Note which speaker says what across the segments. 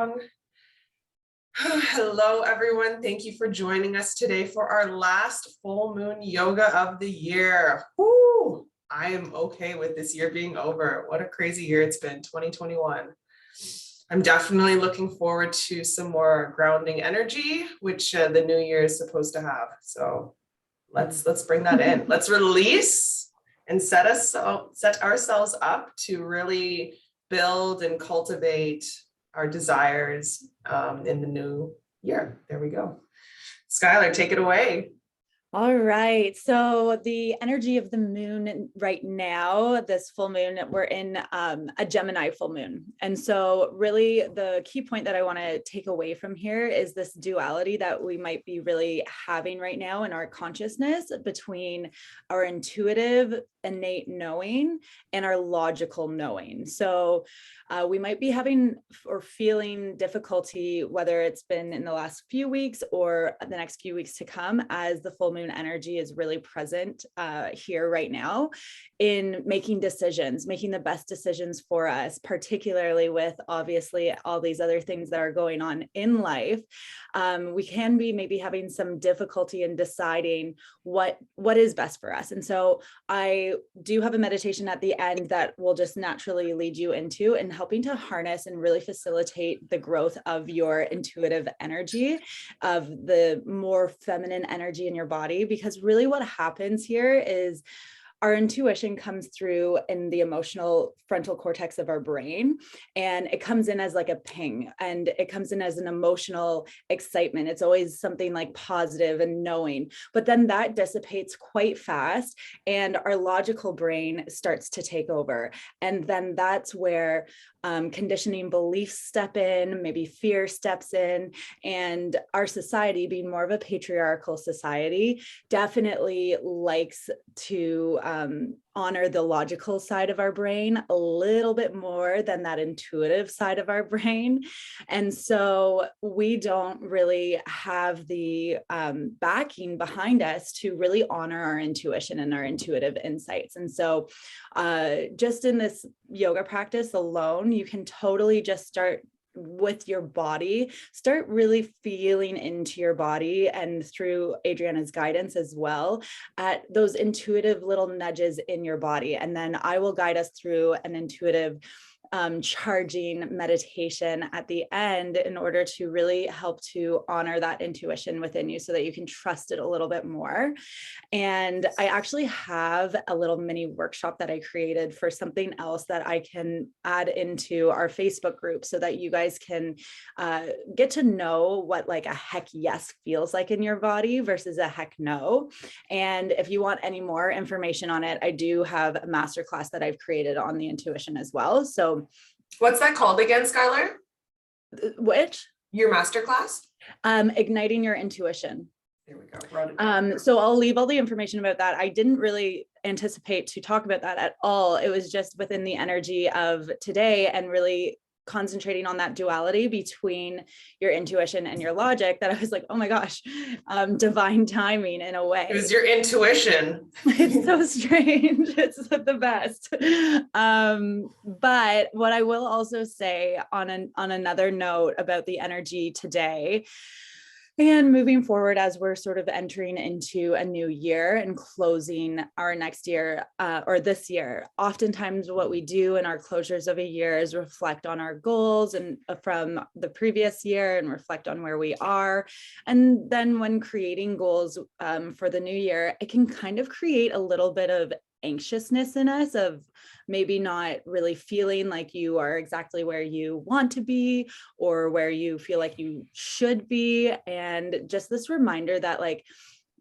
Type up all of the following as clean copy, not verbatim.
Speaker 1: strong. Hello, everyone. Thank you for joining us today for our last full moon yoga of the year. Woo! I am okay with this year being over. What a crazy year it's been, 2021. I'm definitely looking forward to some more grounding energy, which the new year is supposed to have. So let's bring that in. Let's release and set ourselves up to really build and cultivate our desires in the new year. There we go. Skylar, take it away.
Speaker 2: All right. So the energy of the moon right now, this full moon, we're in a Gemini full moon. And so really the key point that I want to take away from here is this duality that we might be really having right now in our consciousness between our intuitive, innate knowing and our logical knowing. So we might be having or feeling difficulty, whether it's been in the last few weeks or the next few weeks to come, as the full moon energy is really present here right now in making decisions, making the best decisions for us, particularly with obviously all these other things that are going on in life. We can be maybe having some difficulty in deciding what is best for us. And so I do have a meditation at the end that will just naturally lead you into and helping to harness and really facilitate the growth of your intuitive energy, of the more feminine energy in your body. Because really what happens here is our intuition comes through in the emotional frontal cortex of our brain, and it comes in as like a ping, and it comes in as an emotional excitement. It's always something like positive and knowing, but then that dissipates quite fast and our logical brain starts to take over. And then that's where conditioning beliefs step in, maybe fear steps in, and our society, being more of a patriarchal society, definitely likes to honor the logical side of our brain a little bit more than that intuitive side of our brain. And so we don't really have the backing behind us to really honor our intuition and our intuitive insights. And so just in this yoga practice alone, you can totally just start with your body, start really feeling into your body, and through Adriana's guidance as well, at those intuitive little nudges in your body. And then I will guide us through an intuitive charging meditation at the end in order to really help to honor that intuition within you so that you can trust it a little bit more. And I actually have a little mini workshop that I created for something else that I can add into our Facebook group so that you guys can get to know what like a heck yes feels like in your body versus a heck no. And if you want any more information on it, I do have a masterclass that I've created on the intuition as well. So
Speaker 1: what's that called again, Skylar?
Speaker 2: Which?
Speaker 1: Your masterclass?
Speaker 2: Igniting your intuition.
Speaker 1: There we go.
Speaker 2: So I'll leave all the information about that. I didn't really anticipate to talk about that at all. It was just within the energy of today and really concentrating on that duality between your intuition and your logic that I was like, oh my gosh, divine timing in a way.
Speaker 1: It was your intuition.
Speaker 2: It's so strange. It's the best. But what I will also say on another note about the energy today and moving forward as we're sort of entering into a new year and closing our next year or this year, oftentimes what we do in our closures of a year is reflect on our goals and from the previous year and reflect on where we are. And then when creating goals for the new year, it can kind of create a little bit of anxiousness in us of maybe not really feeling like you are exactly where you want to be or where you feel like you should be. And just this reminder that like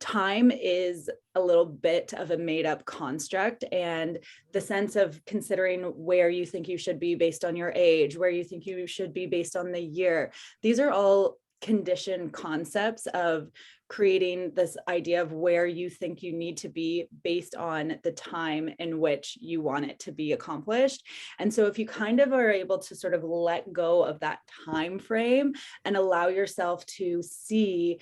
Speaker 2: time is a little bit of a made up construct, and the sense of considering where you think you should be based on your age, where you think you should be based on the year. These are all conditioned concepts of creating this idea of where you think you need to be based on the time in which you want it to be accomplished. And so if you kind of are able to sort of let go of that time frame and allow yourself to see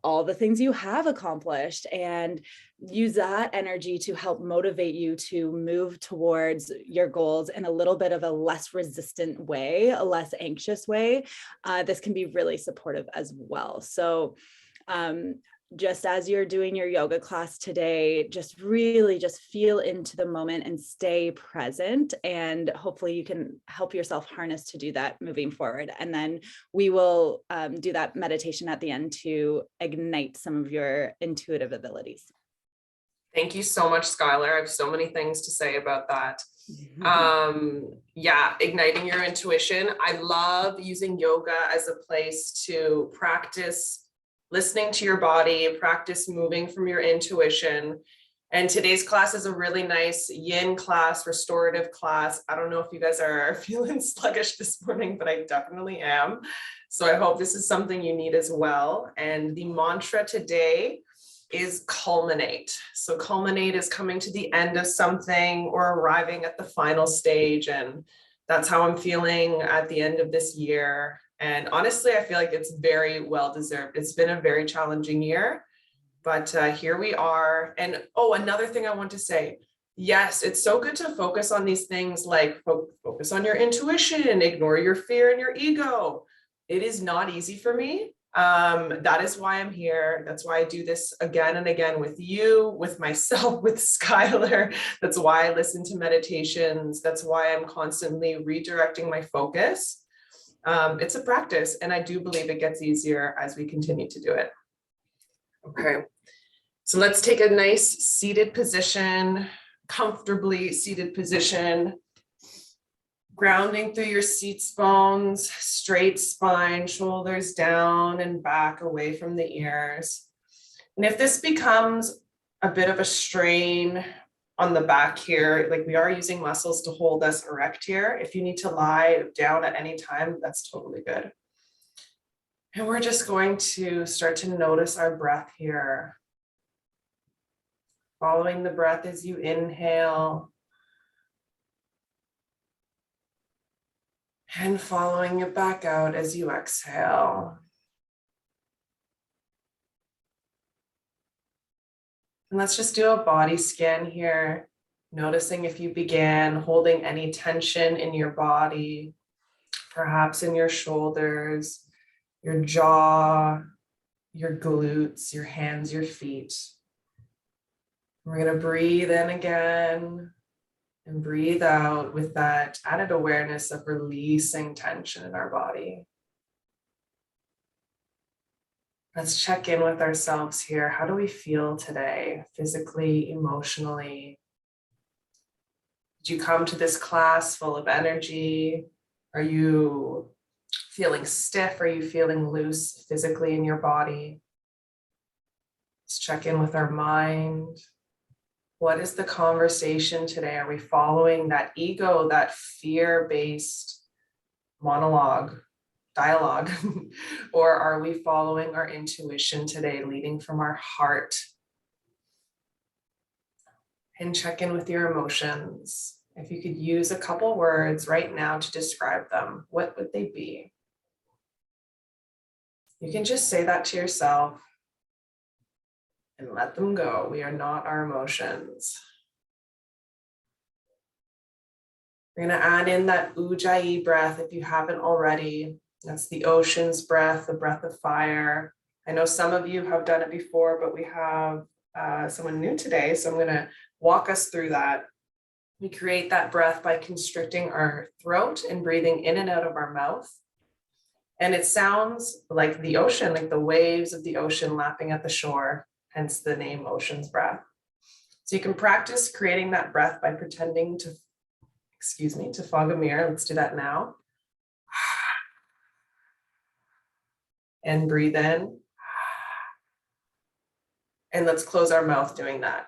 Speaker 2: all the things you have accomplished, and use that energy to help motivate you to move towards your goals in a little bit of a less resistant way, a less anxious way. This can be really supportive as well. So just as you're doing your yoga class today, just really just feel into the moment and stay present. And hopefully you can help yourself harness to do that moving forward. And then we will do that meditation at the end to ignite some of your intuitive abilities.
Speaker 1: Thank you so much, Skylar. I have so many things to say about that. Yeah, igniting your intuition. I love using yoga as a place to practice listening to your body, practice moving from your intuition. And today's class is a really nice yin class, restorative class. I don't know if you guys are feeling sluggish this morning, but I definitely am. So I hope this is something you need as well. And the mantra today is culminate. So culminate is coming to the end of something or arriving at the final stage. And that's how I'm feeling at the end of this year. And honestly, I feel like it's very well deserved. It's been a very challenging year, but here we are. And oh, another thing I want to say, yes, it's so good to focus on these things, like focus on your intuition, ignore your fear and your ego. It is not easy for me. That is why I'm here. That's why I do this again and again with you, with myself, with Skylar. That's why I listen to meditations. That's why I'm constantly redirecting my focus. It's a practice, and I do believe it gets easier as we continue to do it. Okay, so let's take a nice seated position, comfortably seated position, grounding through your seat bones, straight spine, shoulders down and back away from the ears. And if this becomes a bit of a strain on the back here, like we are using muscles to hold us erect here. If you need to lie down at any time, that's totally good. And we're just going to start to notice our breath here. Following the breath as you inhale. And following it back out as you exhale. And let's just do a body scan here, noticing if you began holding any tension in your body, perhaps in your shoulders, your jaw, your glutes, your hands, your feet. We're going to breathe in again and breathe out with that added awareness of releasing tension in our body. Let's check in with ourselves here. How do we feel today, physically, emotionally? Did you come to this class full of energy? Are you feeling stiff? Are you feeling loose physically in your body? Let's check in with our mind. What is the conversation today? Are we following that ego, that fear-based dialogue, or are we following our intuition today, leading from our heart? And check in with your emotions. If you could use a couple words right now to describe them, what would they be? You can just say that to yourself and let them go. We are not our emotions. We're going to add in that Ujjayi breath if you haven't already. That's the ocean's breath, the breath of fire. I know some of you have done it before, but we have someone new today. So I'm going to walk us through that. We create that breath by constricting our throat and breathing in and out of our mouth. And it sounds like the ocean, like the waves of the ocean lapping at the shore, hence the name ocean's breath. So you can practice creating that breath by pretending to, to fog a mirror. Let's do that now. And breathe in. And let's close our mouth doing that.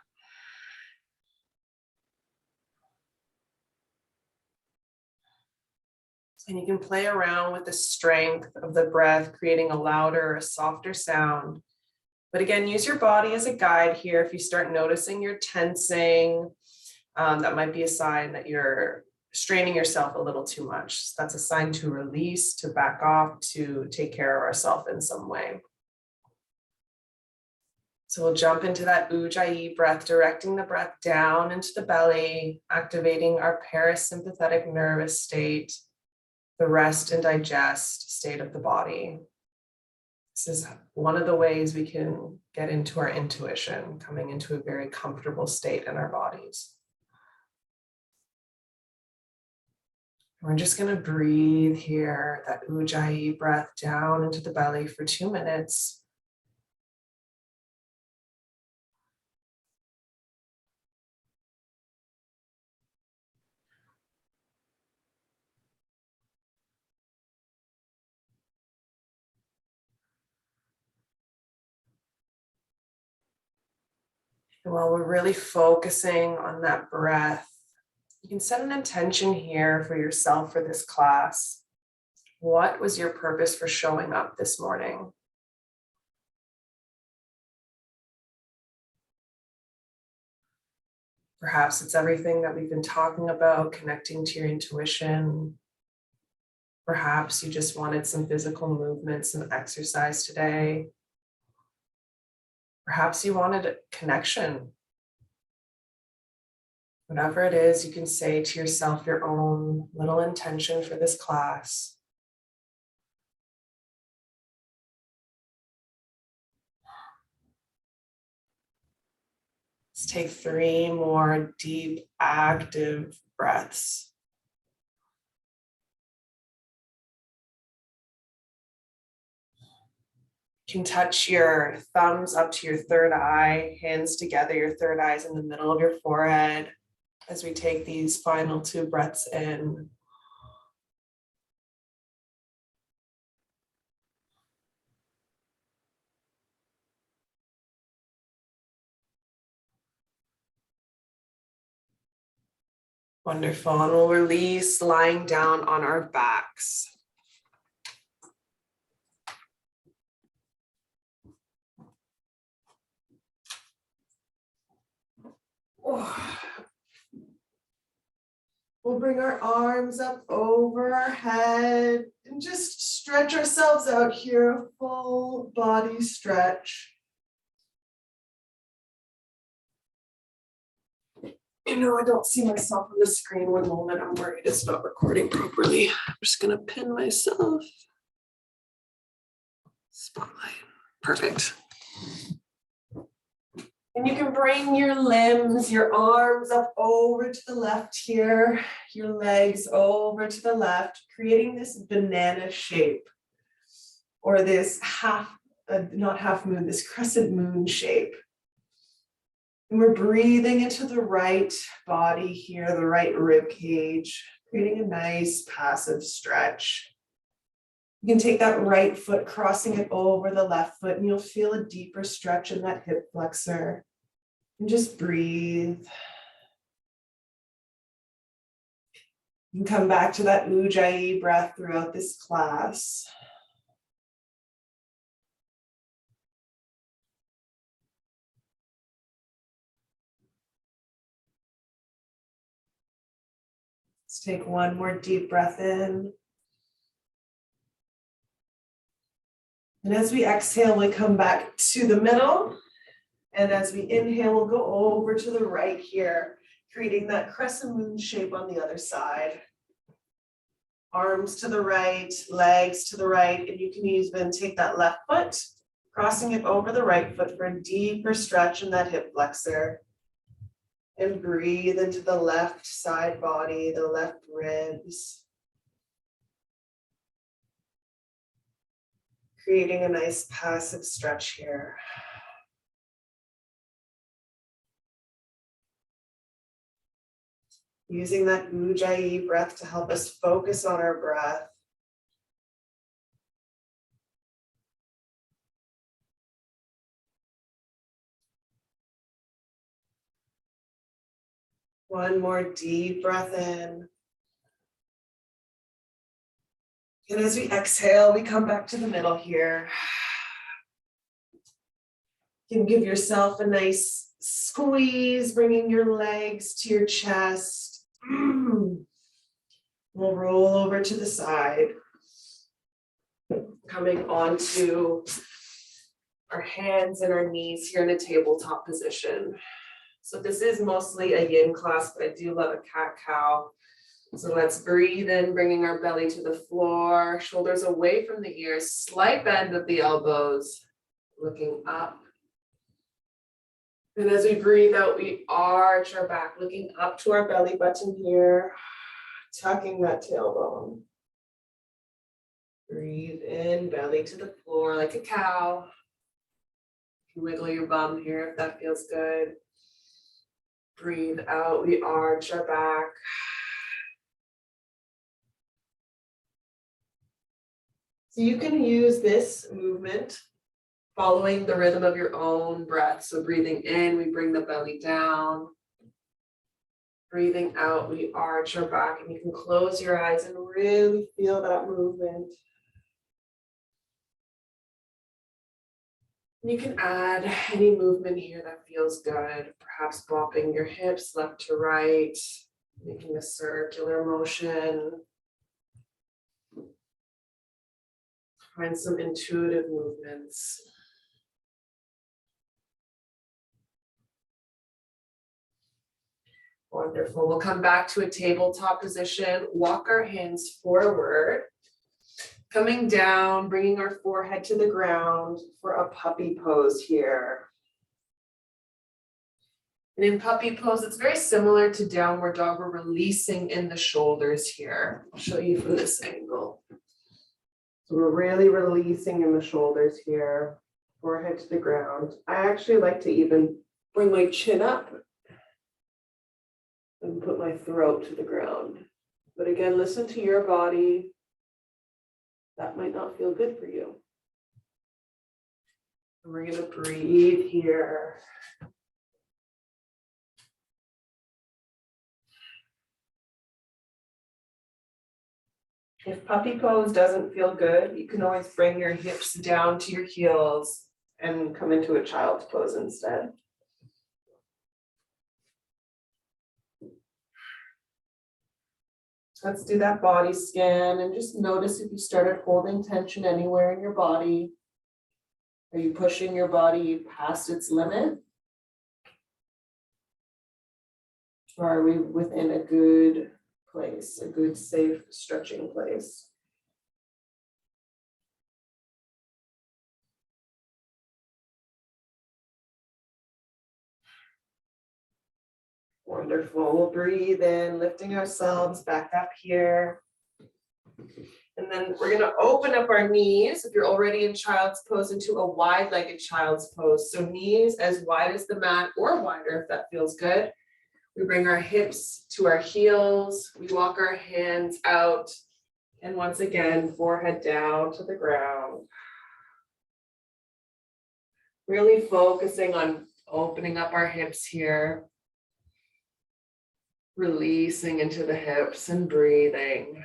Speaker 1: And you can play around with the strength of the breath, creating a louder, a softer sound. But again, use your body as a guide here. If you start noticing you're tensing, that might be a sign that you're straining yourself a little too much. That's a sign to release, to back off, to take care of ourselves in some way. So we'll jump into that Ujjayi breath, directing the breath down into the belly, activating our parasympathetic nervous state, the rest and digest state of the body. This is one of the ways we can get into our intuition, coming into a very comfortable state in our bodies. We're just going to breathe here, that Ujjayi breath down into the belly for 2 minutes. And while we're really focusing on that breath, you can set an intention here for yourself for this class. What was your purpose for showing up this morning? Perhaps it's everything that we've been talking about, connecting to your intuition. Perhaps you just wanted some physical movement, some exercise today. Perhaps you wanted a connection. Whatever it is, you can say to yourself your own little intention for this class. Let's take 3 more deep, active breaths. You can touch your thumbs up to your third eye, hands together, your third eye is in the middle of your forehead as we take these final 2 breaths in. Wonderful, and we'll release lying down on our backs. We'll bring our arms up over our head and just stretch ourselves out here, a full body stretch. You know, I don't see myself on the screen. One moment, I'm worried it's not recording properly. I'm just gonna pin myself. Spotlight, perfect. And you can bring your limbs, your arms up over to the left here, your legs over to the left, creating this banana shape, or this not half moon, this crescent moon shape. And we're breathing into the right body here, the right rib cage, creating a nice passive stretch. You can take that right foot, crossing it over the left foot, and you'll feel a deeper stretch in that hip flexor. And just breathe. You can come back to that Ujjayi breath throughout this class. Let's take one more deep breath in. And as we exhale, we come back to the middle. And as we inhale, we'll go over to the right here, creating that crescent moon shape on the other side. Arms to the right, legs to the right, and you can even take that left foot, crossing it over the right foot for a deeper stretch in that hip flexor. And breathe into the left side body, the left ribs. Creating a nice passive stretch here. Using that Ujjayi breath to help us focus on our breath. One more deep breath in. And as we exhale, we come back to the middle here. You can give yourself a nice squeeze, bringing your legs to your chest. We'll roll over to the side, coming onto our hands and our knees here in a tabletop position. So this is mostly a yin class, but I do love a cat-cow. So let's breathe in, bringing our belly to the floor, shoulders away from the ears, slight bend of the elbows, looking up. And as we breathe out, we arch our back, looking up to our belly button here, tucking that tailbone. Breathe in, belly to the floor like a cow. You can wiggle your bum here if that feels good. Breathe out, we arch our back. So you can use this movement following the rhythm of your own breath. So breathing in, we bring the belly down. Breathing out, we arch our back, and you can close your eyes and really feel that movement. You can add any movement here that feels good, perhaps bopping your hips left to right, making a circular motion. Find some intuitive movements. Wonderful. We'll come back to a tabletop position. Walk our hands forward. Coming down, bringing our forehead to the ground for a puppy pose here. And in puppy pose, it's very similar to downward dog. We're releasing in the shoulders here. I'll show you from this angle. So we're really releasing in the shoulders here, forehead to the ground. I actually like to even bring my chin up and put my throat to the ground. But again, listen to your body. That might not feel good for you. And we're gonna breathe here. If puppy pose doesn't feel good, you can always bring your hips down to your heels and come into a child's pose instead. Let's do that body scan and just notice if you started holding tension anywhere in your body. Are you pushing your body past its limit? Or are we within a good place, a good, safe, stretching place? Wonderful. We'll breathe in, lifting ourselves back up here. And then we're going to open up our knees, if you're already in child's pose, into a wide-legged child's pose. So knees as wide as the mat or wider if that feels good. We bring our hips to our heels. We walk our hands out. And once again, forehead down to the ground. Really focusing on opening up our hips here. Releasing into the hips and breathing.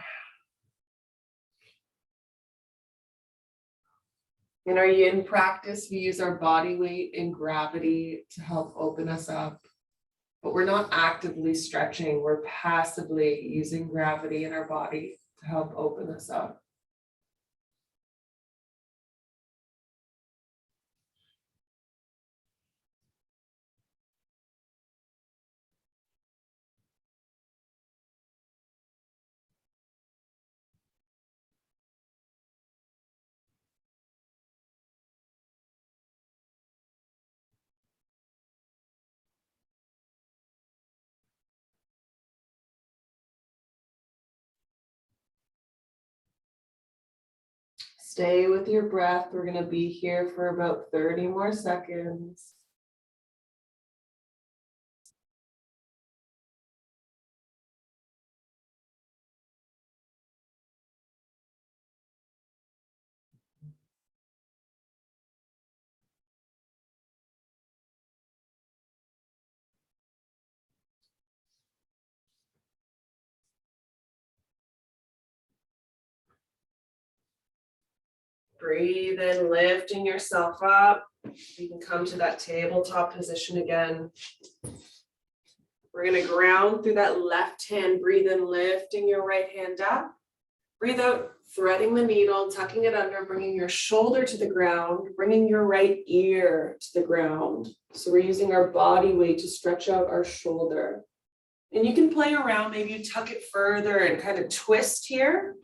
Speaker 1: In our yin practice, we use our body weight and gravity to help open us up. But we're not actively stretching, we're passively using gravity in our body to help open us up. Stay with your breath. We're going to be here for about 30 more seconds. Breathe in, lifting yourself up. You can come to that tabletop position again. We're going to ground through that left hand. Breathe in, lifting your right hand up. Breathe out, threading the needle, tucking it under, bringing your shoulder to the ground, bringing your right ear to the ground. So we're using our body weight to stretch out our shoulder. And you can play around, maybe you tuck it further and kind of twist here,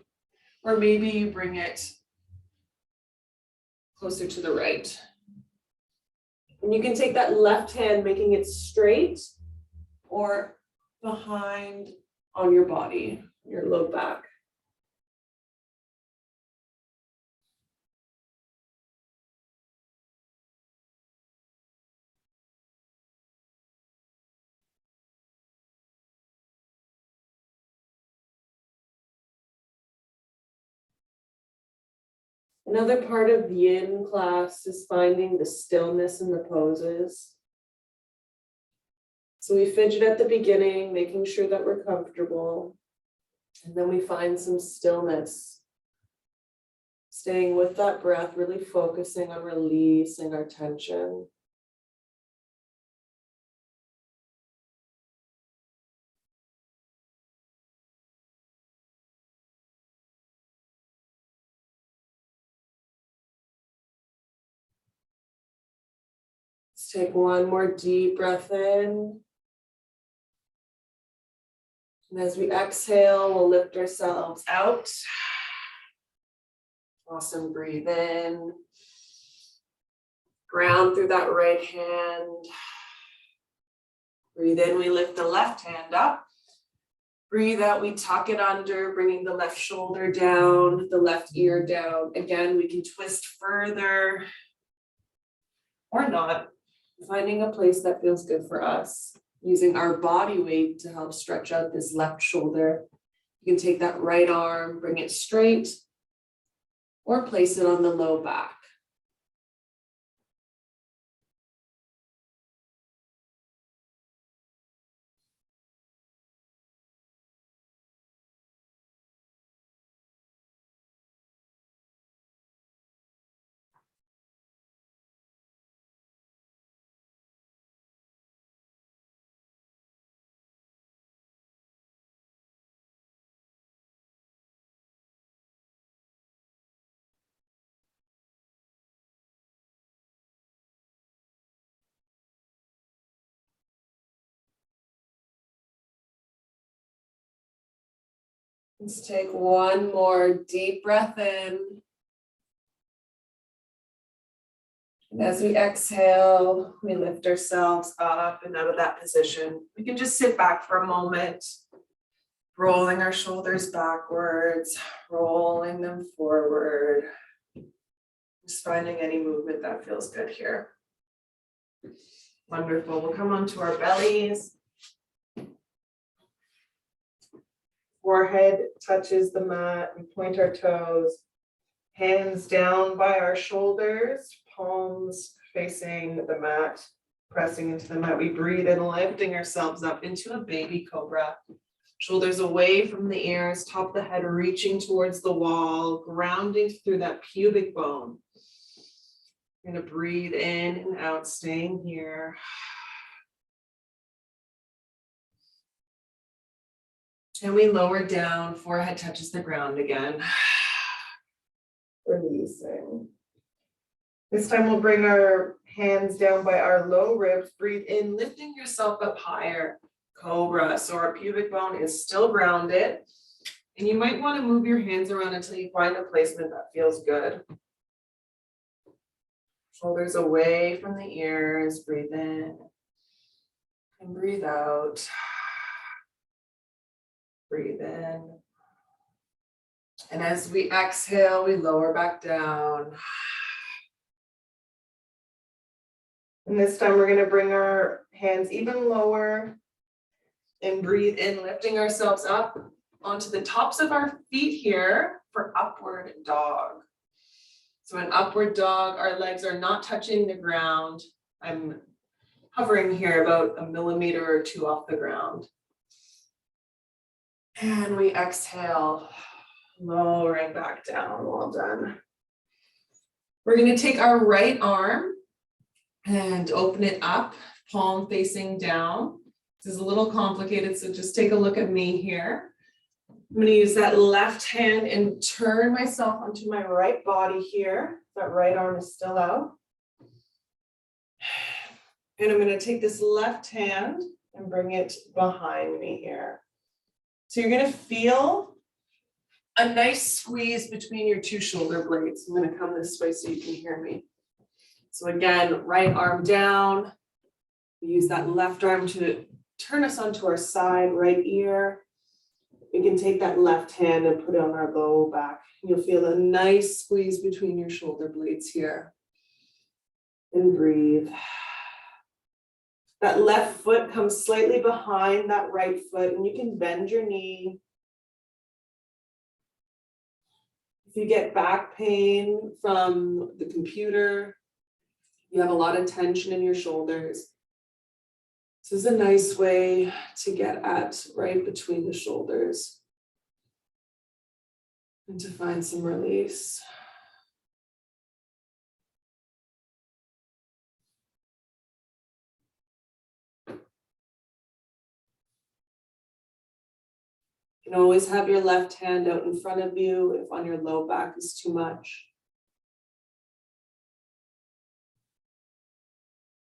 Speaker 1: or maybe you bring it closer to the right. And you can take that left hand, making it straight or behind on your body, your low back. Another part of yin class is finding the stillness in the poses. So we fidget at the beginning, making sure that we're comfortable. And then we find some stillness. Staying with that breath, really focusing on releasing our tension. Let's take one more deep breath in. And as we exhale, we'll lift ourselves out. Awesome, breathe in. Ground through that right hand. Breathe in, we lift the left hand up. Breathe out, we tuck it under, bringing the left shoulder down, the left ear down. Again, we can twist further or not, finding a place that feels good for us. Using our body weight to help stretch out this left shoulder. You can take that right arm, bring it straight, or place it on the low back. Let's take one more deep breath in. And as we exhale, we lift ourselves up and out of that position. We can just sit back for a moment, rolling our shoulders backwards, rolling them forward. Just finding any movement that feels good here. Wonderful. We'll come onto our bellies. Forehead touches the mat. We point our toes. Hands down by our shoulders, palms facing the mat, pressing into the mat. We breathe in, lifting ourselves up into a baby cobra. Shoulders away from the ears, top of the head reaching towards the wall, grounding through that pubic bone. We're going to breathe in and out, staying here. And we lower down, forehead touches the ground again. Releasing. This time we'll bring our hands down by our low ribs. Breathe in, lifting yourself up higher. Cobra. So our pubic bone is still grounded. And you might want to move your hands around until you find a placement that feels good. Shoulders away from the ears. Breathe in and breathe out. Breathe in. And as we exhale, we lower back down. And this time we're going to bring our hands even lower and breathe in, lifting ourselves up onto the tops of our feet here for upward dog. So in upward dog, our legs are not touching the ground. I'm hovering here about 1 millimeter or 2 off the ground. And we exhale, lowering back down. Well done. We're going to take our right arm and open it up, palm facing down. This is a little complicated, so just take a look at me here. I'm going to use that left hand and turn myself onto my right body here. That right arm is still out. And I'm going to take this left hand and bring it behind me here. So you're going to feel a nice squeeze between your two shoulder blades. I'm going to come this way so you can hear me. So again, right arm down. We use that left arm to turn us onto our side, right ear. We can take that left hand and put it on our low back. You'll feel a nice squeeze between your shoulder blades here. And breathe. That left foot comes slightly behind that right foot, and you can bend your knee. If you get back pain from the computer, you have a lot of tension in your shoulders, this is a nice way to get at right between the shoulders and to find some release. You can always have your left hand out in front of you if on your low back is too much.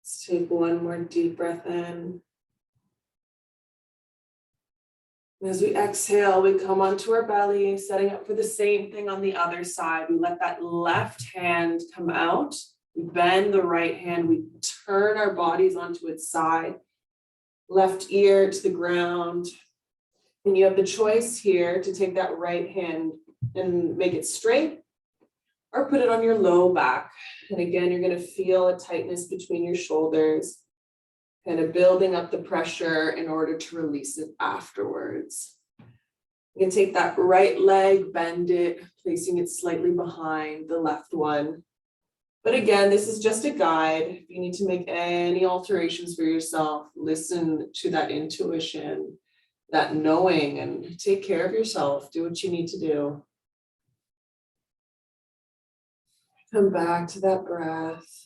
Speaker 1: Let's take one more deep breath in. And as we exhale, we come onto our belly, setting up for the same thing on the other side. We let that left hand come out. We bend the right hand. We turn our bodies onto its side. Left ear to the ground. And you have the choice here to take that right hand and make it straight or put it on your low back. And again, you're going to feel a tightness between your shoulders, kind of building up the pressure in order to release it afterwards. You can take that right leg, bend it, placing it slightly behind the left one. But again, this is just a guide. If you need to make any alterations for yourself, listen to that intuition, that knowing, and take care of yourself. Do what you need to do. Come back to that breath.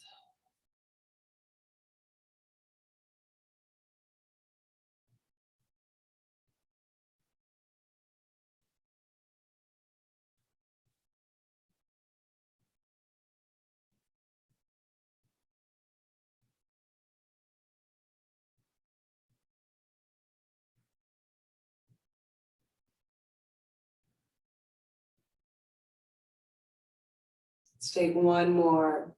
Speaker 1: Let's take one more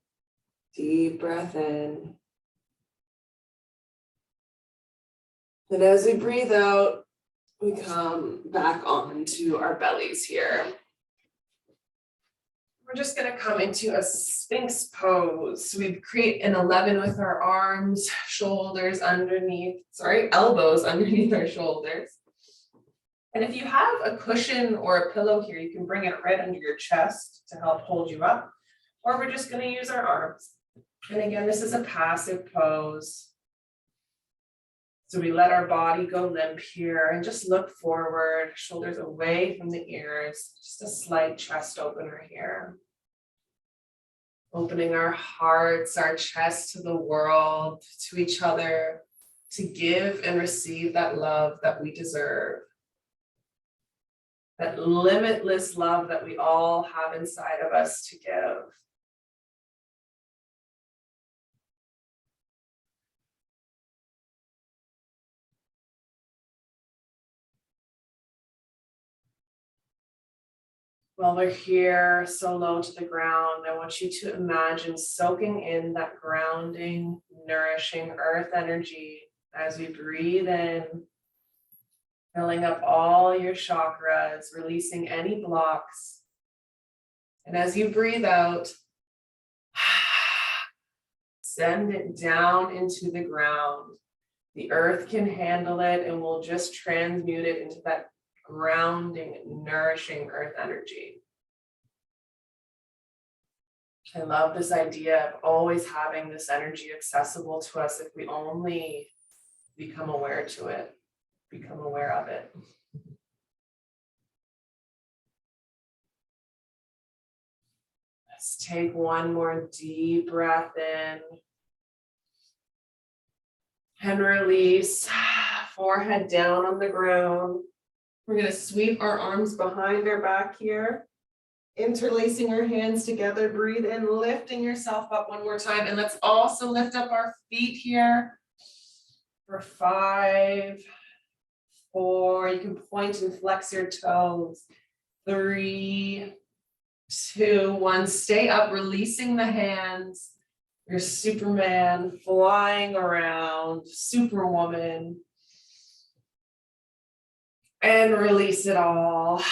Speaker 1: deep breath in. And as we breathe out, we come back onto our bellies here. We're just going to come into a Sphinx pose. So we create an 11 with our arms, shoulders underneath, elbows underneath our shoulders. And if you have a cushion or a pillow here, you can bring it right under your chest to help hold you up. Or we're just going to use our arms. And again, this is a passive pose. So we let our body go limp here and just look forward, shoulders away from the ears, just a slight chest opener here. Opening our hearts, our chest to the world, to each other, to give and receive that love that we deserve. That limitless love that we all have inside of us to give. While we're here so low to the ground, I want you to imagine soaking in that grounding, nourishing earth energy as we breathe in, filling up all your chakras, releasing any blocks. And as you breathe out, send it down into the ground. The earth can handle it, and we'll just transmute it into that grounding, nourishing earth energy. I love this idea of always having this energy accessible to us if we only become aware to it, become aware of it. Let's take one more deep breath in and release. Forehead down on the ground. We're going to sweep our arms behind our back here, interlacing our hands together. Breathe in, lifting yourself up one more time. And let's also lift up our feet here for 5, 4. You can point and flex your toes. 3, 2, 1. Stay up, releasing the hands. You're Superman flying around, Superwoman. And release it all.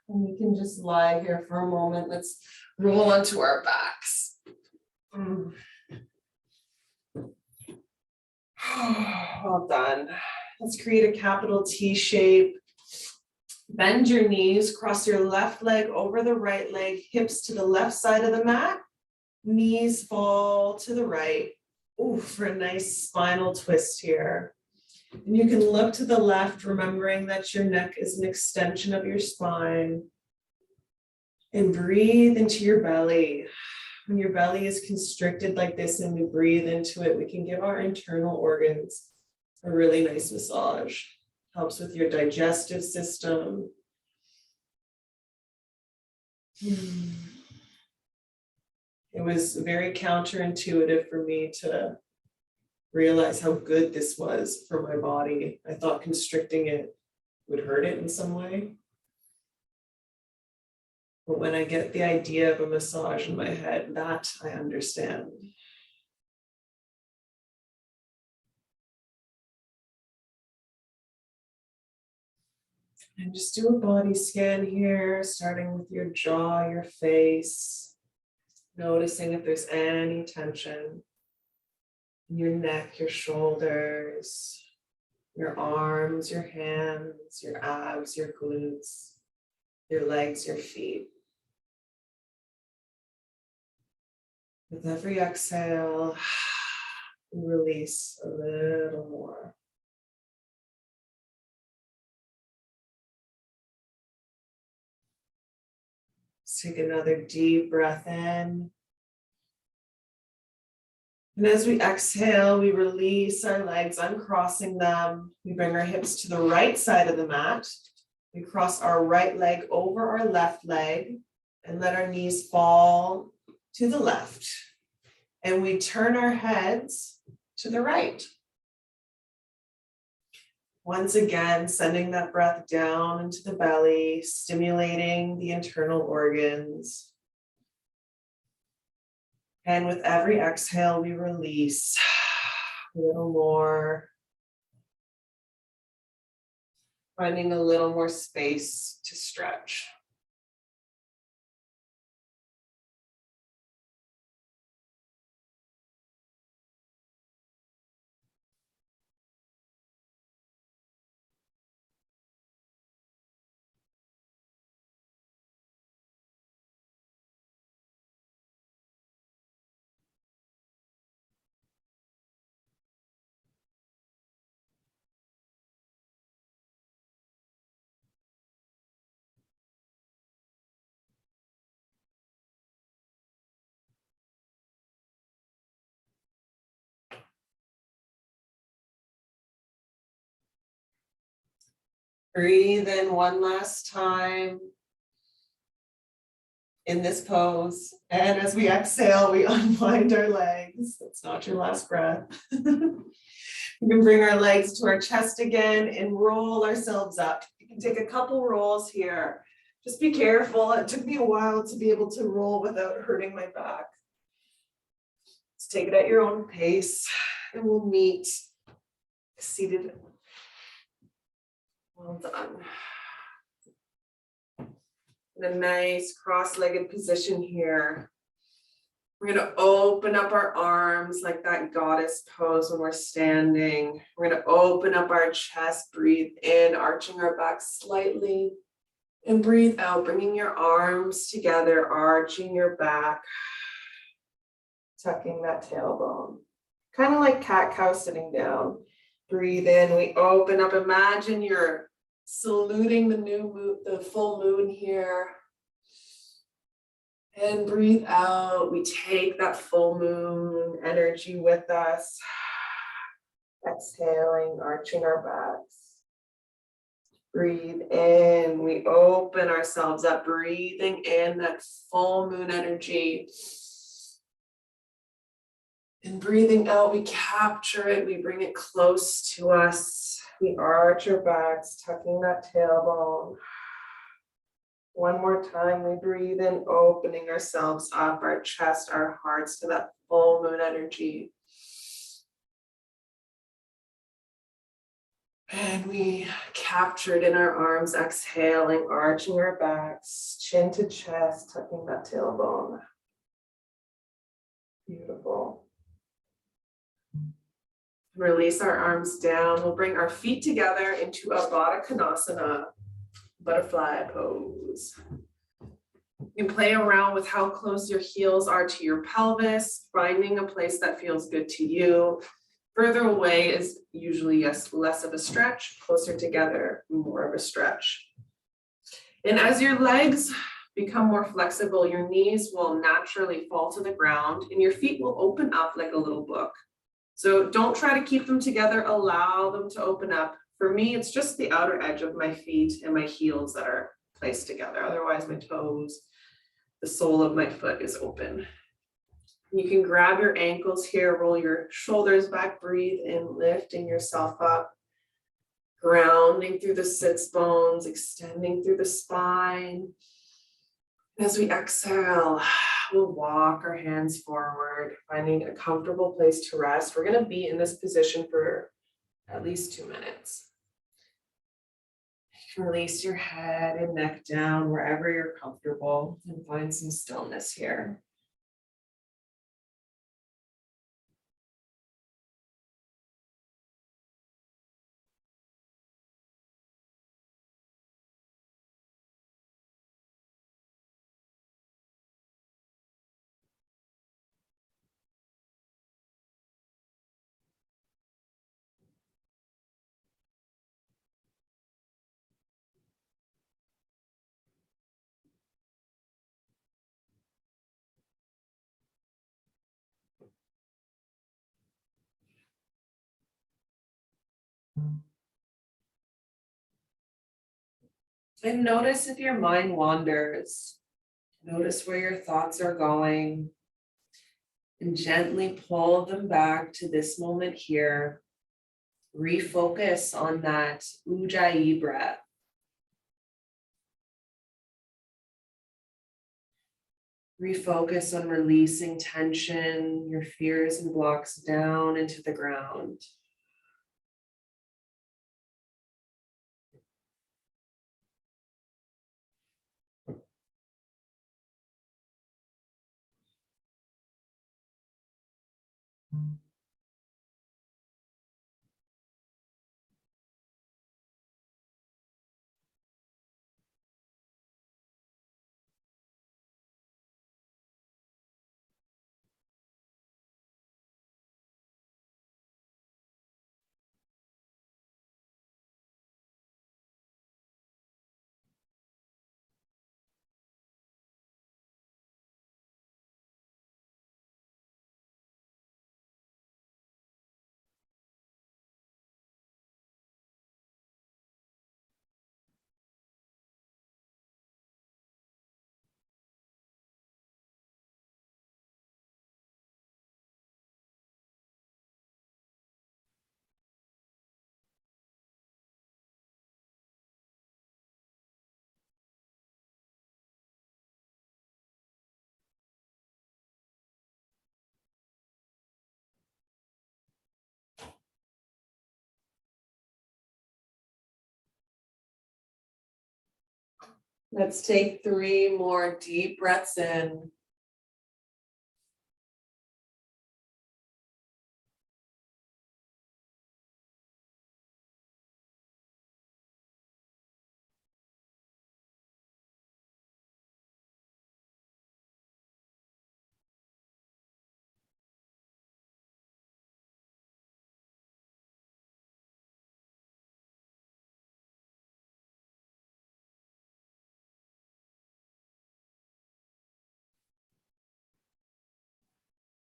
Speaker 1: And we can just lie here for a moment. Let's roll onto our backs. Well done. Let's create a capital T shape. Bend your knees, cross your left leg over the right leg, hips to the left side of the mat. Knees fall to the right. Ooh, for a nice spinal twist here. And you can look to the left, remembering that your neck is an extension of your spine. And breathe into your belly. When your belly is constricted like this and we breathe into it, we can give our internal organs a really nice massage. Helps with your digestive system. It was very counterintuitive for me to realize how good this was for my body. I thought constricting it would hurt it in some way. But when I get the idea of a massage in my head, that I understand. And just do a body scan here, starting with your jaw, your face, noticing if there's any tension. Your neck, your shoulders, your arms, your hands, your abs, your glutes, your legs, your feet. With every exhale, release a little more. Let's take another deep breath in. And as we exhale, we release our legs, uncrossing them. We bring our hips to the right side of the mat. We cross our right leg over our left leg and let our knees fall to the left. And we turn our heads to the right. Once again, sending that breath down into the belly, stimulating the internal organs. And with every exhale, we release a little more, finding a little more space to stretch. Breathe in one last time in this pose. And as we exhale, we unwind our legs. That's not your last breath. We can bring our legs to our chest again and roll ourselves up. You can take a couple rolls here. Just be careful. It took me a while to be able to roll without hurting my back. Let's take it at your own pace and we'll meet seated. Well done. In a nice cross-legged position here. We're going to open up our arms like that goddess pose when we're standing. We're going to open up our chest, breathe in, arching our back slightly, and breathe out, bringing your arms together, arching your back, tucking that tailbone. Kind of like cat-cow sitting down. Breathe in, we open up, imagine you're saluting the new moon, the full moon here. And breathe out. We take that full moon energy with us. Exhaling, arching our backs. Breathe in, we open ourselves up, breathing in that full moon energy. And breathing out, we capture it, we bring it close to us. We arch our backs, tucking that tailbone. One more time, we breathe in, opening ourselves up, our chest, our hearts to that full moon energy. And we capture it in our arms, exhaling, arching our backs, chin to chest, tucking that tailbone. Beautiful. Release our arms down. We'll bring our feet together into a Baddha Konasana, butterfly pose. You can play around with how close your heels are to your pelvis, finding a place that feels good to you. Further away is usually less of a stretch, closer together, more of a stretch. And as your legs become more flexible, your knees will naturally fall to the ground and your feet will open up like a little book. So don't try to keep them together, allow them to open up. For me, it's just the outer edge of my feet and my heels that are placed together. Otherwise, my toes, the sole of my foot is open. You can grab your ankles here, roll your shoulders back, breathe in, lifting yourself up, grounding through the sits bones, extending through the spine. As we exhale, we'll walk our hands forward, finding a comfortable place to rest. We're going to be in this position for at least 2 minutes. You can release your head and neck down wherever you're comfortable and find some stillness here. And notice if your mind wanders. Notice where your thoughts are going. And gently pull them back to this moment here. Refocus on that Ujjayi breath. Refocus on releasing tension, your fears and blocks down into the ground. Let's take 3 more deep breaths in.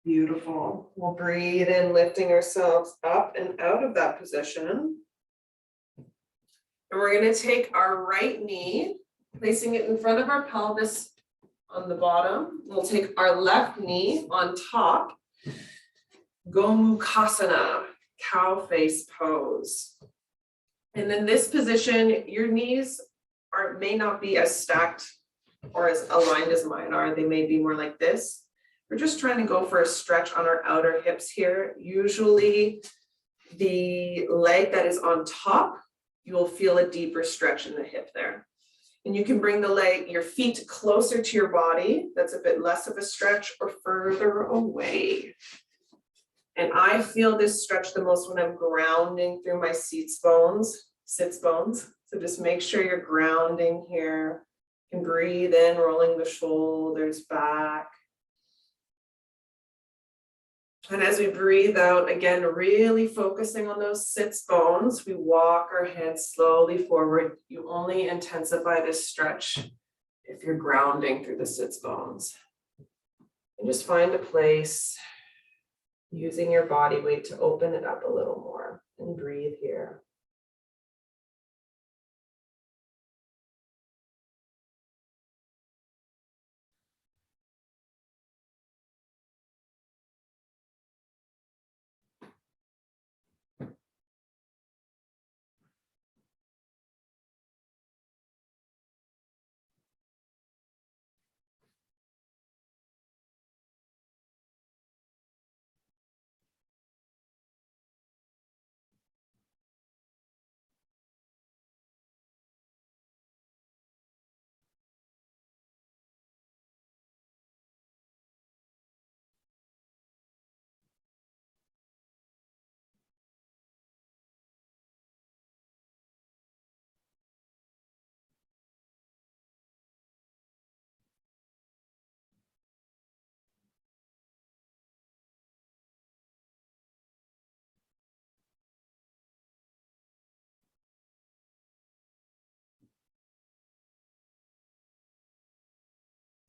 Speaker 1: Beautiful. We'll breathe in, lifting ourselves up and out of that position. And we're going to take our right knee, placing it in front of our pelvis on the bottom. We'll take our left knee on top. Gomukhasana, cow face pose. And in this position, your knees may not be as stacked or as aligned as mine are. They may be more like this. We're just trying to go for a stretch on our outer hips here. Usually the leg that is on top, you will feel a deeper stretch in the hip there. And you can bring your feet closer to your body. That's a bit less of a stretch, or further away. And I feel this stretch the most when I'm grounding through my sits bones. So just make sure you're grounding here. You can breathe in, rolling the shoulders back. And as we breathe out, again, really focusing on those sits bones, we walk our hands slowly forward. You only intensify this stretch if you're grounding through the sits bones. And just find a place using your body weight to open it up a little more, and breathe here.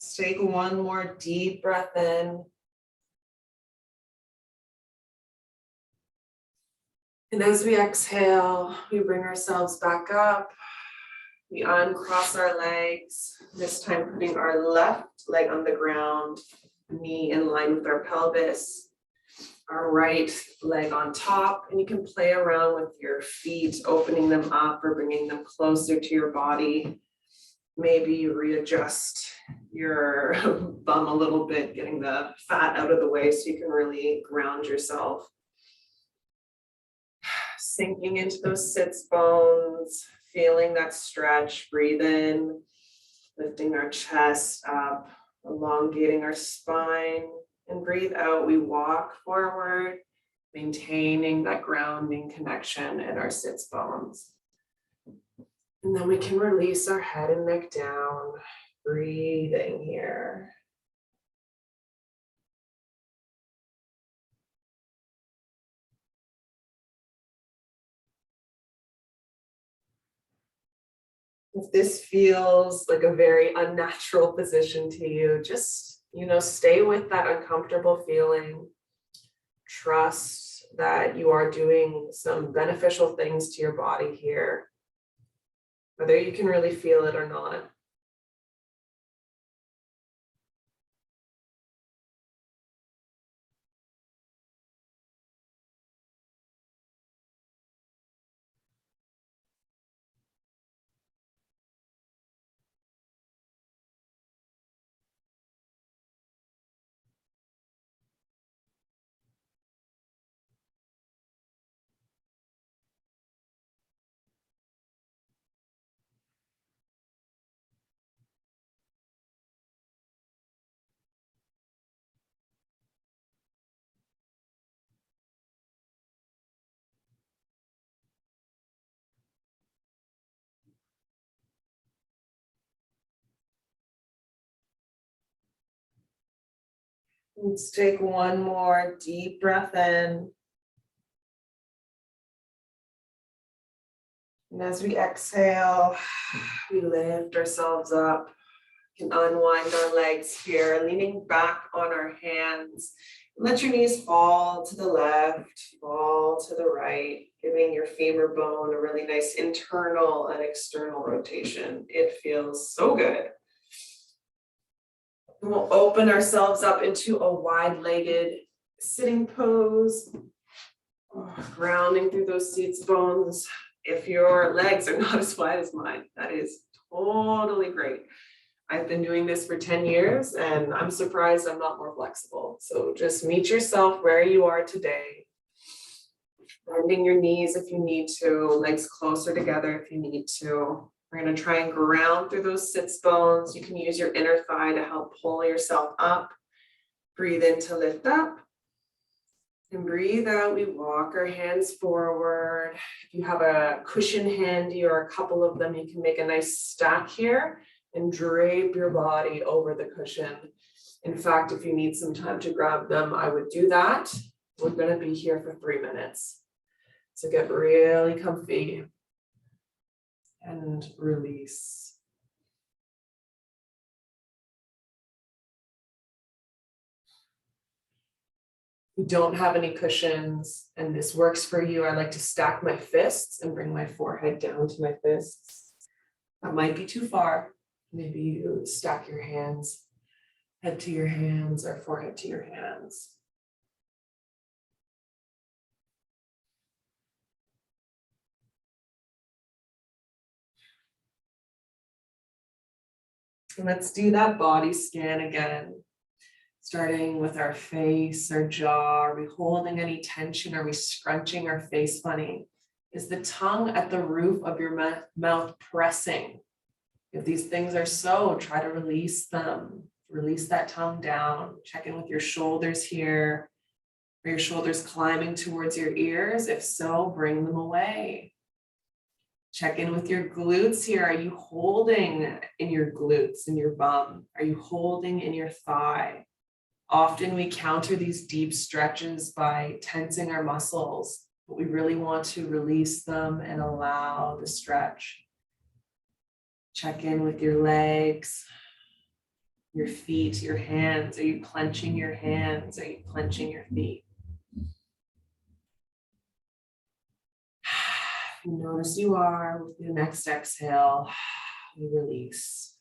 Speaker 1: Let's take one more deep breath in. And as we exhale, we bring ourselves back up. We uncross our legs, this time putting our left leg on the ground, knee in line with our pelvis, our right leg on top. And you can play around with your feet, opening them up or bringing them closer to your body. Maybe you readjust your bum a little bit, getting the fat out of the way so you can really ground yourself. Sinking into those sits bones, feeling that stretch. Breathe in, lifting our chest up, elongating our spine, and breathe out. We walk forward, maintaining that grounding connection in our sits bones. And then we can release our head and neck down, breathing here. If this feels like a very unnatural position to you, just, stay with that uncomfortable feeling. Trust that you are doing some beneficial things to your body here, whether you can really feel it or not. Let's take one more deep breath in. And as we exhale, we lift ourselves up. We can unwind our legs here, leaning back on our hands Let your knees fall to the left, fall to the right, giving your femur bone a really nice internal and external rotation. It feels so good. And we'll open ourselves up into a wide-legged sitting pose, grounding through those seats bones. If your legs are not as wide as mine, that is totally great. I've been doing this for 10 years and I'm surprised I'm not more flexible. So just meet yourself where you are today. Bending your knees if you need to, legs closer together if you need to. We're going to try and ground through those sits bones. You can use your inner thigh to help pull yourself up. Breathe in to lift up. And breathe out, we walk our hands forward. If you have a cushion handy or a couple of them, you can make a nice stack here and drape your body over the cushion. In fact, if you need some time to grab them, I would do that. We're going to be here for 3 minutes. So get really comfy and release. If you don't have any cushions and this works for you, I like to stack my fists and bring my forehead down to my fists. That might be too far. Maybe you stack your hands, head to your hands or forehead to your hands. And let's do that body scan again. Starting with our face, our jaw. Are we holding any tension? Are we scrunching our face funny? Is the tongue at the roof of your mouth pressing? If these things are so, try to release them. Release that tongue down. Check in with your shoulders here. Are your shoulders climbing towards your ears? If so, bring them away. Check in with your glutes here. Are you holding in your glutes, in your bum? Are you holding in your thigh? Often we counter these deep stretches by tensing our muscles, but we really want to release them and allow the stretch. Check in with your legs, your feet, your hands. Are you clenching your hands? Are you clenching your feet? You notice you are. With your next exhale, we release.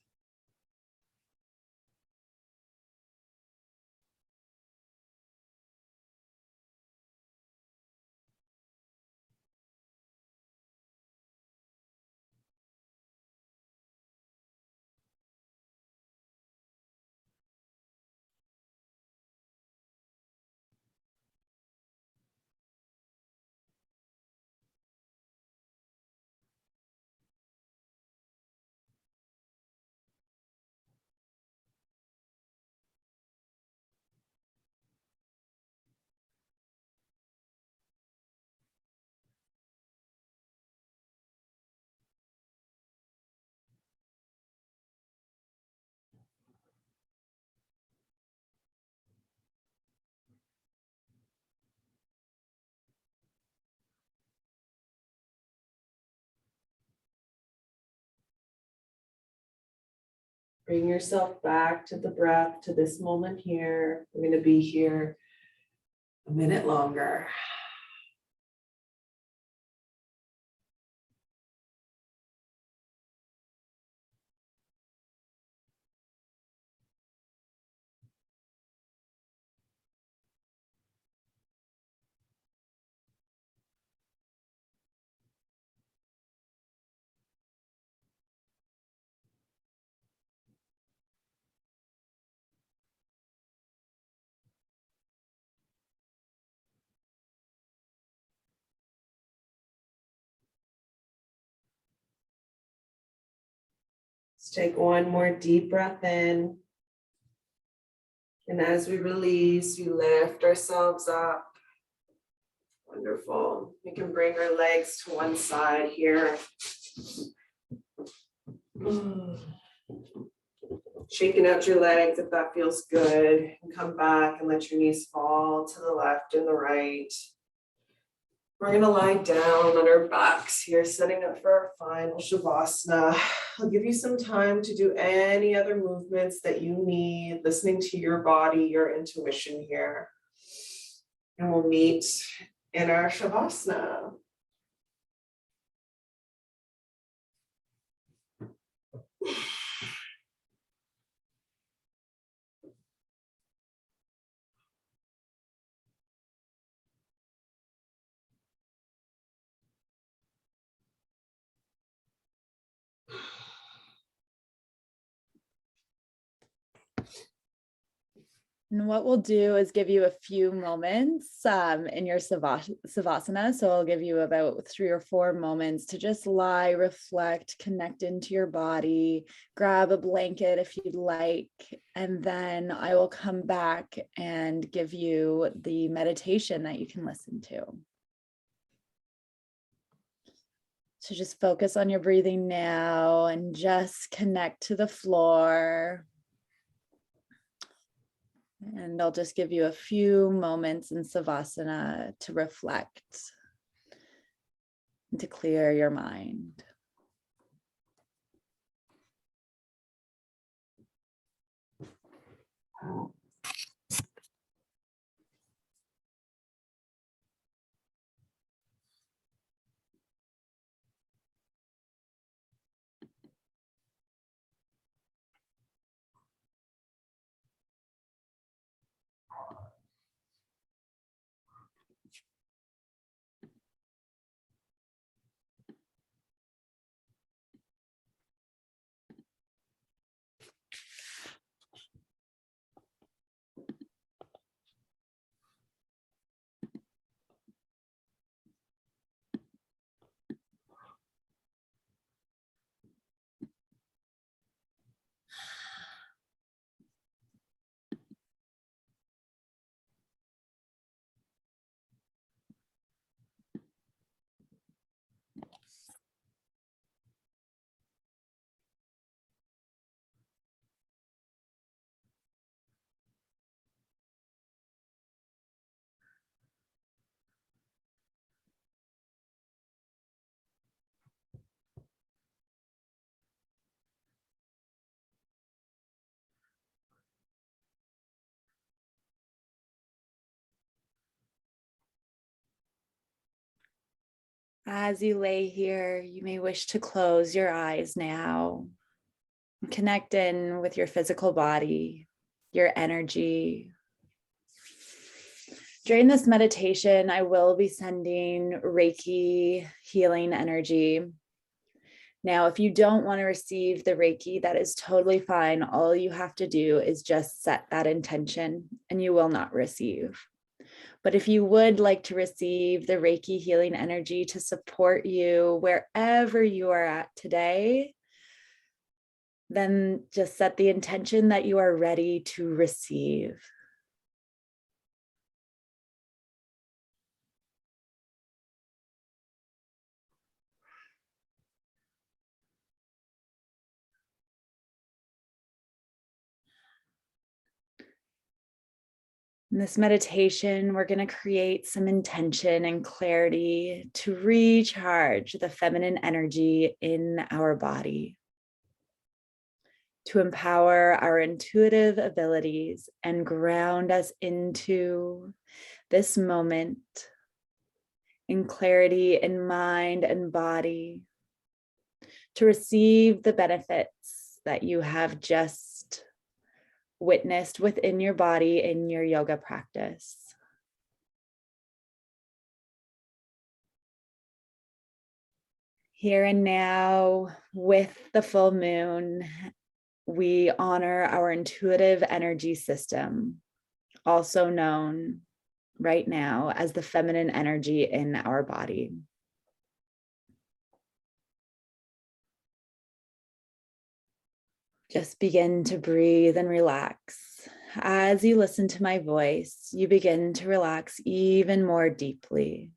Speaker 1: Bring yourself back to the breath, to this moment here. We're going to be here a minute longer. Let's take one more deep breath in. And as we release, we lift ourselves up. Wonderful. We can bring our legs to one side here. Shaking out your legs if that feels good. And come back and let your knees fall to the left and the right. We're going to lie down on our backs here, setting up for our final Shavasana. I'll give you some time to do any other movements that you need, listening to your body, your intuition here. And we'll meet in our Shavasana.
Speaker 2: And what we'll do is give you a few moments in your Savasana. So I'll give you about 3 or 4 moments to just lie, reflect, connect into your body, grab a blanket if you'd like, and then I will come back and give you the meditation that you can listen to. So just focus on your breathing now and just connect to the floor. And I'll just give you a few moments in Savasana to reflect and to clear your mind. As you lay here, you may wish to close your eyes now. Connect in with your physical body, your energy. During this meditation, I will be sending Reiki healing energy. Now, if you don't want to receive the Reiki, that is totally fine. All you have to do is just set that intention and you will not receive. But if you would like to receive the Reiki healing energy to support you wherever you are at today, then just set the intention that you are ready to receive. In this meditation, we're going to create some intention and clarity to recharge the feminine energy in our body, to empower our intuitive abilities and ground us into this moment in clarity in mind and body, to receive the benefits that you have just witnessed within your body in your yoga practice. Here and now, with the full moon, we honor our intuitive energy system, also known right now as the feminine energy in our body. Just begin to breathe and relax. As you listen to my voice, you begin to relax even more deeply.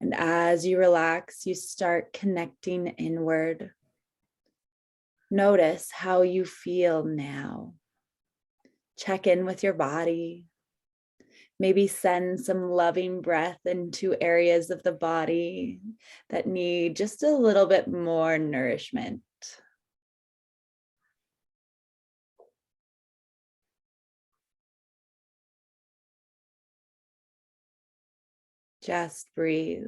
Speaker 2: And as you relax, you start connecting inward. Notice how you feel now. Check in with your body. Maybe send some loving breath into areas of the body that need just a little bit more nourishment. Just breathe.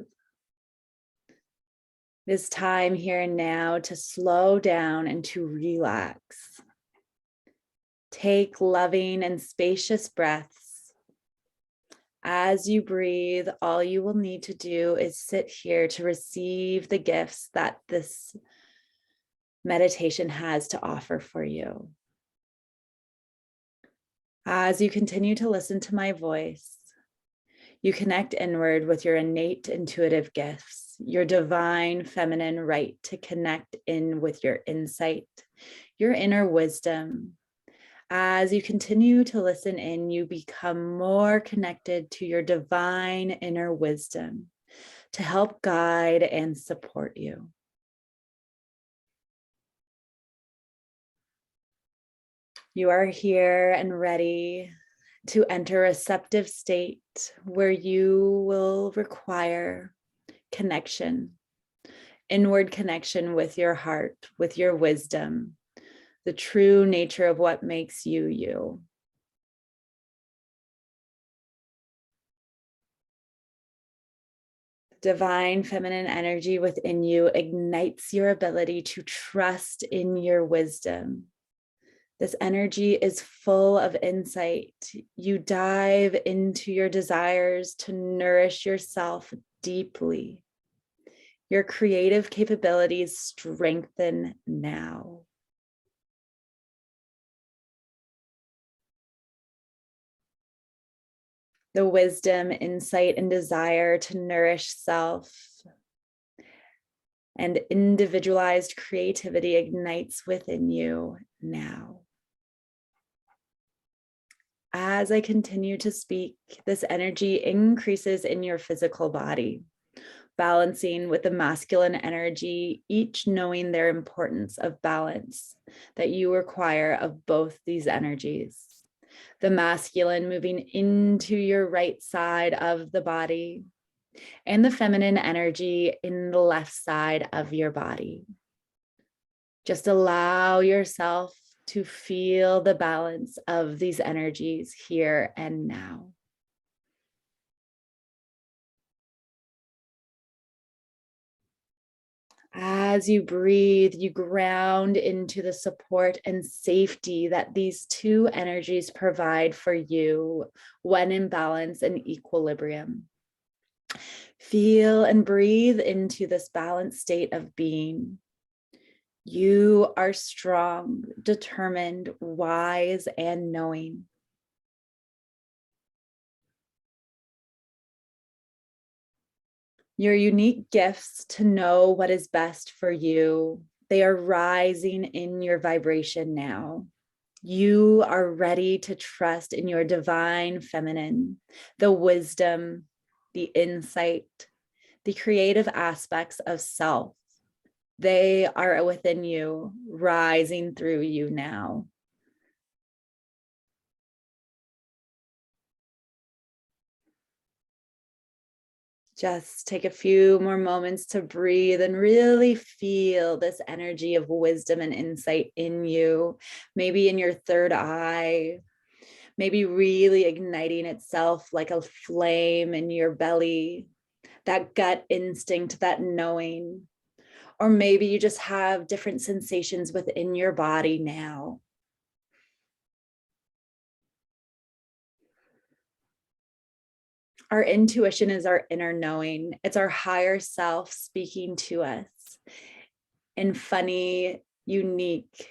Speaker 2: It is time here and now to slow down and to relax. Take loving and spacious breaths. As you breathe, all you will need to do is sit here to receive the gifts that this meditation has to offer for you. As you continue to listen to my voice, you connect inward with your innate intuitive gifts, your divine feminine right to connect in with your insight, your inner wisdom. As you continue to listen in, you become more connected to your divine inner wisdom to help guide and support you. You are here and ready to enter a receptive state where you will require connection, inward connection with your heart, with your wisdom, the true nature of what makes you you. Divine feminine energy within you ignites your ability to trust in your wisdom. This energy is full of insight. You dive into your desires to nourish yourself deeply. Your creative capabilities strengthen now. The wisdom, insight, and desire to nourish self and individualized creativity ignites within you now. As I continue to speak, this energy increases in your physical body, balancing with the masculine energy, each knowing their importance of balance that you require of both these energies. The masculine moving into your right side of the body, and the feminine energy in the left side of your body. Just allow yourself to feel the balance of these energies here and now. As you breathe, you ground into the support and safety that these two energies provide for you when in balance and equilibrium. Feel and breathe into this balanced state of being. You are strong, determined, wise, and knowing. Your unique gifts to know what is best for you, they are rising in your vibration now. You are ready to trust in your divine feminine, the wisdom, the insight, the creative aspects of self. They are within you, rising through you now. Just take a few more moments to breathe and really feel this energy of wisdom and insight in you, maybe in your third eye, maybe really igniting itself like a flame in your belly, that gut instinct, that knowing. Or maybe you just have different sensations within your body now. Our intuition is our inner knowing. It's our higher self speaking to us in funny, unique,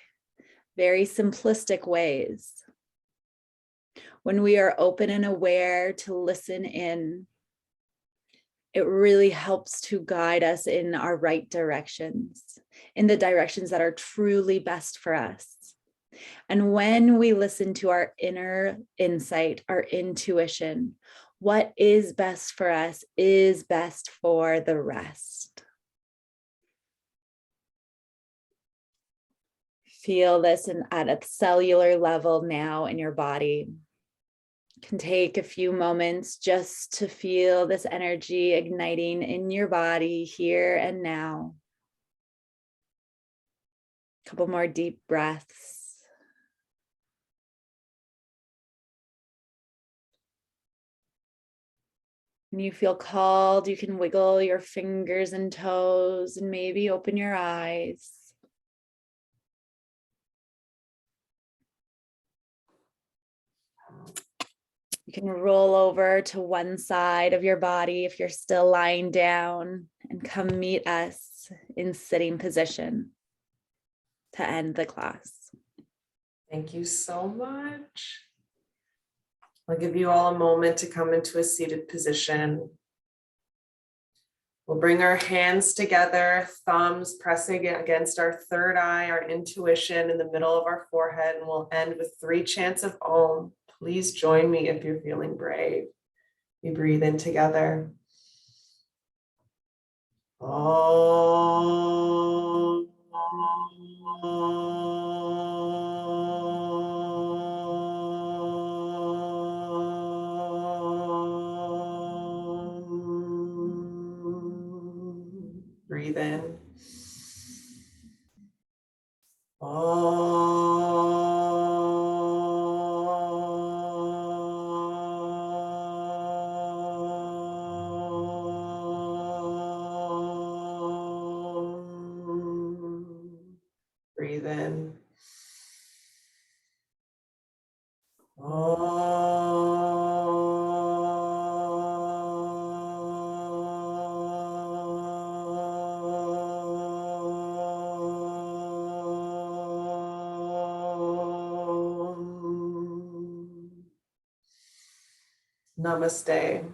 Speaker 2: very simplistic ways. When we are open and aware to listen in, it really helps to guide us in our right directions, in the directions that are truly best for us. And when we listen to our inner insight, our intuition, what is best for us is best for the rest. Feel this at a cellular level now in your body. You can take a few moments just to feel this energy igniting in your body here and now. A couple more deep breaths. When you feel called, you can wiggle your fingers and toes and maybe open your eyes. You can roll over to one side of your body if you're still lying down and come meet us in sitting position to end the class.
Speaker 1: Thank you so much. I'll give you all a moment to come into a seated position. We'll bring our hands together, thumbs pressing against our third eye, our intuition in the middle of our forehead, and we'll end with 3 chants of Om. Please join me if you're feeling brave. We breathe in together. Om. Breathe in. Breathe in. Namaste.